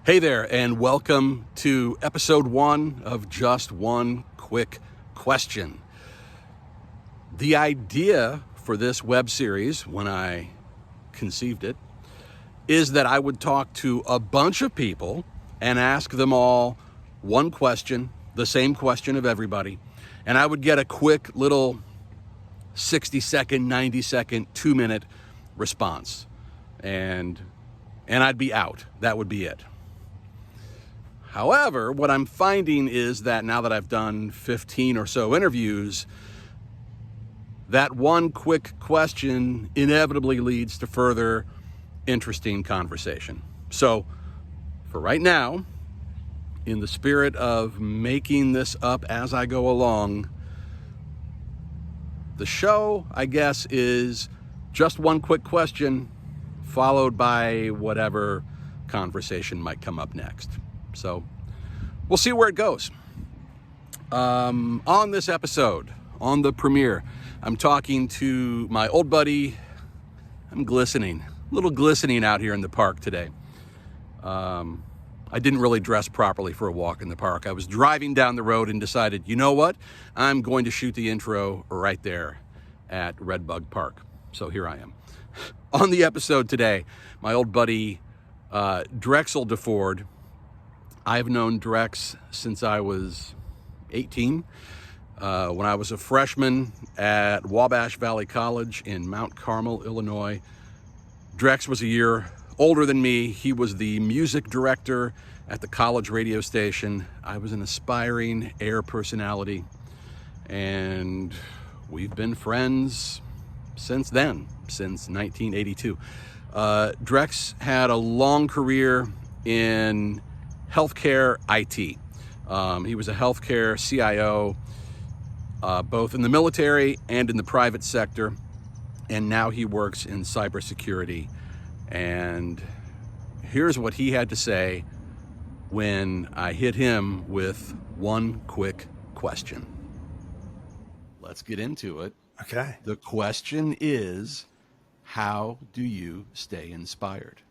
Hey there, and welcome to episode 1 of Just One Quick Question. The idea for this web series, when I conceived it, is that I would talk to a bunch of people and ask them all one question, the same question of everybody, and I would get a quick little 60-second, 90-second, 2-minute response. And I'd be out. That would be it. However, what I'm finding is that now that I've done 15 or so interviews, that one quick question inevitably leads to further interesting conversation. So, for right now, in the spirit of making this up as I go along, the show, I guess, is just one quick question followed by whatever conversation might come up next. So we'll see where it goes. On this episode, on the premiere, I'm talking to my old buddy. I'm glistening, a little glistening out here in the park today. I didn't really dress properly for a walk in the park. I was driving down the road and decided, you know what? I'm going to shoot the intro right there at Redbug Park. So here I am. On the episode today, my old buddy Drex DeFord. I've known Drex since I was 18, when I was a freshman at Wabash Valley College in Mount Carmel, Illinois. Drex was a year older than me. He was the music director at the college radio station. I was an aspiring air personality, and we've been friends since then, since 1982. Drex had a long career in healthcare IT. He was a healthcare CIO, both in the military and in the private sector. And now he works in cybersecurity. And here's what he had to say when I hit him with one quick question. Let's get into it. Okay. The question is, how do you stay inspired?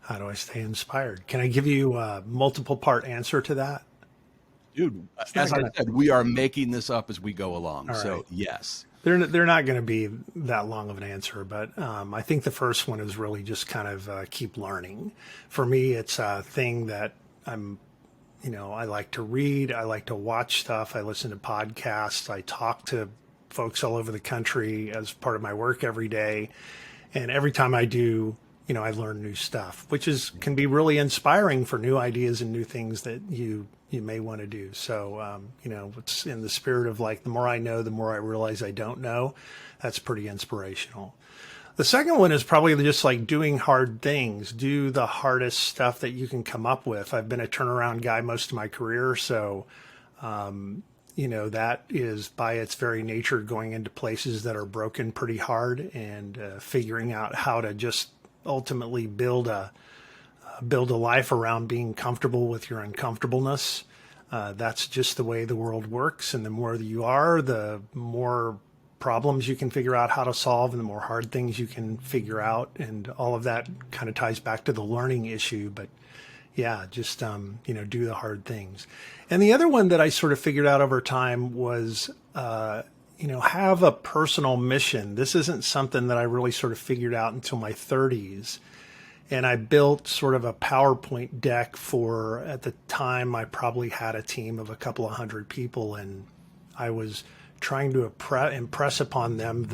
How do I stay inspired? Can I give you a multiple part answer to that? Dude, as I said, we are making this up as we go along. So, right. yes. They're not going to be that long of an answer, but I think the first one is really just kind of keep learning. For me, it's a thing that I like to read. I like to watch stuff. I listen to podcasts. I talk to folks all over the country as part of my work every day. And every time I do, I learn new stuff, which can be really inspiring for new ideas and new things that you may want to do. So, it's in the spirit of like, the more I know, the more I realize I don't know. That's pretty inspirational. The second one is probably just like doing hard things, do the hardest stuff that you can come up with. I've been a turnaround guy most of my career. So, that is by its very nature going into places that are broken pretty hard and figuring out how to just ultimately build a life around being comfortable with your uncomfortableness. That's just the way the world works. And the more that you are, the more problems you can figure out how to solve and the more hard things you can figure out. And all of that kind of ties back to the learning issue. But yeah, just, do the hard things. And the other one that I sort of figured out over time was, have a personal mission. This isn't something that I really sort of figured out until my 30s. And I built sort of a PowerPoint deck for, at the time, I probably had a team of a couple of hundred people. And I was trying to impress upon them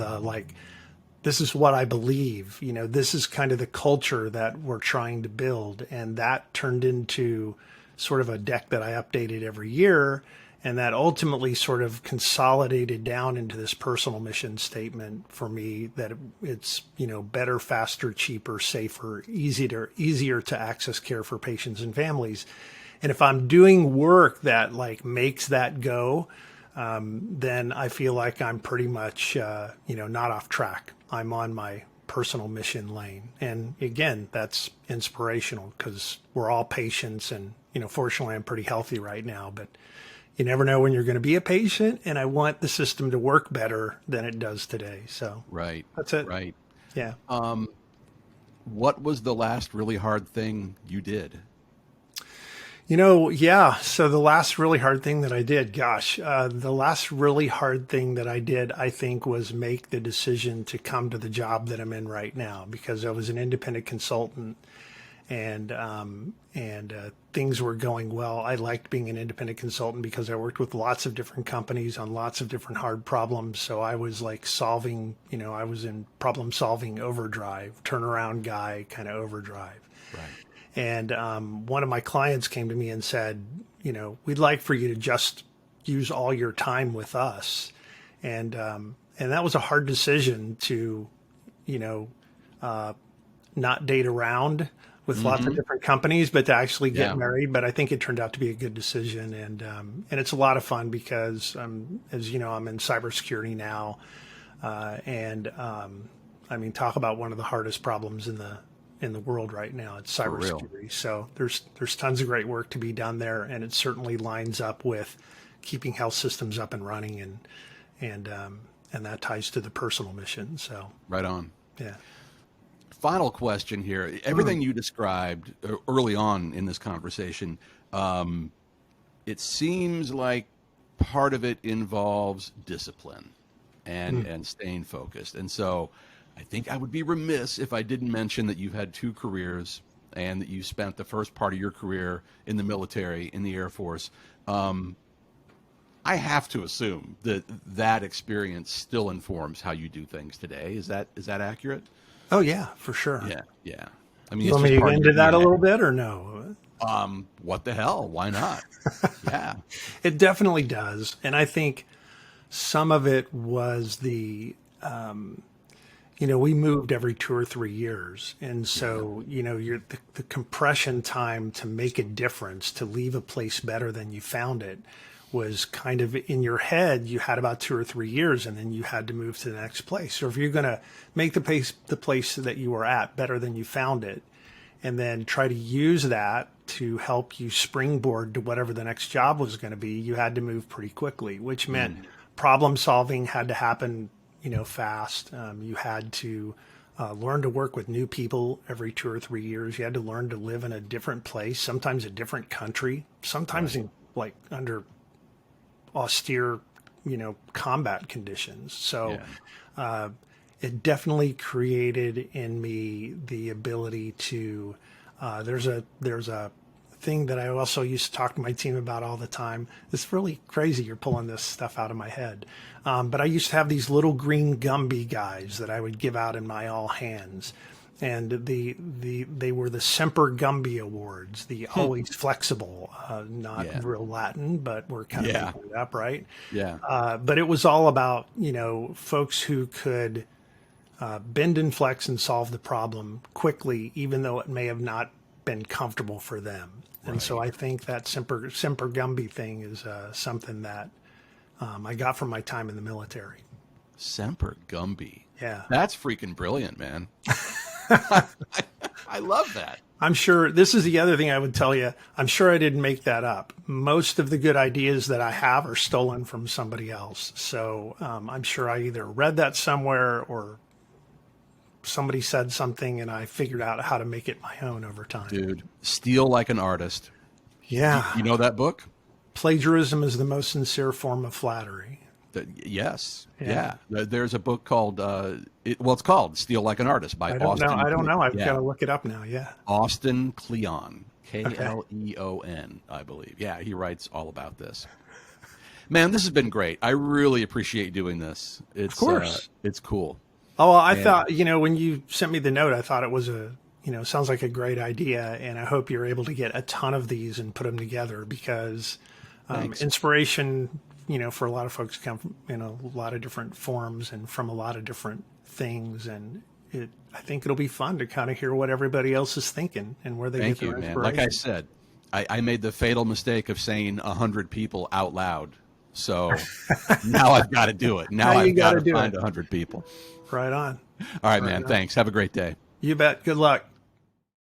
this is what I believe. This is kind of the culture that we're trying to build. And that turned into sort of a deck that I updated every year. And that ultimately sort of consolidated down into this personal mission statement for me that it's, better, faster, cheaper, safer, easier to access care for patients and families. And if I'm doing work that makes that go, then I feel like I'm pretty much, not off track. I'm on my personal mission lane. And again, that's inspirational because we're all patients and, fortunately I'm pretty healthy right now, but you never know when you're going to be a patient, and I want the system to work better than it does today. So right, that's it. Right. Yeah. What was the last really hard thing you did? Yeah. So the last really hard thing that I did, the last really hard thing that I did, I think, was make the decision to come to the job that I'm in right now, because I was an independent consultant, and things were going well. I liked being an independent consultant because I worked with lots of different companies on lots of different hard problems. So I was like I was in problem solving overdrive, turnaround guy kind of overdrive. Right. And one of my clients came to me and said, we'd like for you to just use all your time with us. And that was a hard decision to, not date around with lots of different companies, but to actually get married. But I think it turned out to be a good decision. And it's a lot of fun because, as you know, I'm in cybersecurity now. Talk about one of the hardest problems in the world right now. It's cybersecurity. So there's tons of great work to be done there, and it certainly lines up with keeping health systems up and running, and that ties to the personal mission. So right on. Yeah. Final question here. Everything you described early on in this conversation, it seems like part of it involves discipline and staying focused. And so I think I would be remiss if I didn't mention that you've had 2 careers and that you spent the first part of your career in the military, in the Air Force. I have to assume that experience still informs how you do things today. Is that accurate? Oh yeah, for sure. Yeah. I mean, you want me to get into that a little bit or no? What the hell? Why not? Yeah. It definitely does. And I think some of it was we moved every 2 or 3 years. And so, the compression time to make a difference, to leave a place better than you found it, was kind of in your head. You had about 2 or 3 years, and then you had to move to the next place. So if you're going to make the place that you were at better than you found it, and then try to use that to help you springboard to whatever the next job was going to be, you had to move pretty quickly, which meant problem solving had to happen, fast. You had to learn to work with new people every 2 or 3 years. You had to learn to live in a different place, sometimes a different country, sometimes under austere, combat conditions. So it definitely created in me the ability to, there's a thing that I also used to talk to my team about all the time. It's really crazy. You're pulling this stuff out of my head. But I used to have these little green Gumby guys that I would give out in my all hands. And they were the Semper Gumby Awards, the always flexible, not real Latin, but we're kind of making it up, right? Yeah. But it was all about, folks who could bend and flex and solve the problem quickly, even though it may have not been comfortable for them. And so I think that Semper Gumby thing is something that I got from my time in the military. Semper Gumby. Yeah. That's freaking brilliant, man. I love that. I'm sure this is the other thing I would tell you. I'm sure I didn't make that up. Most of the good ideas that I have are stolen from somebody else. So I'm sure I either read that somewhere or somebody said something and I figured out how to make it my own over time. Dude, Steal Like an Artist. Yeah. You know that book? Plagiarism is the most sincere form of flattery. Yes. Yeah. There's a book called, it's called Steal Like an Artist by Austin. I don't know. I've got to look it up now. Yeah. Austin Kleon. Kleon, I believe. Yeah, he writes all about this. Man, this has been great. I really appreciate doing this. Of course. It's cool. Oh, well, I thought, when you sent me the note, I thought it was sounds like a great idea. And I hope you're able to get a ton of these and put them together because inspiration, for a lot of folks come from, a lot of different forms and from a lot of different things. And I think it'll be fun to kind of hear what everybody else is thinking and where they get their inspiration. Man. Like I said, I made the fatal mistake of saying 100 people out loud. So now I've got to do it. Now I've got to find 100 people. Right on. All right, man. Thanks. Have a great day. You bet. Good luck.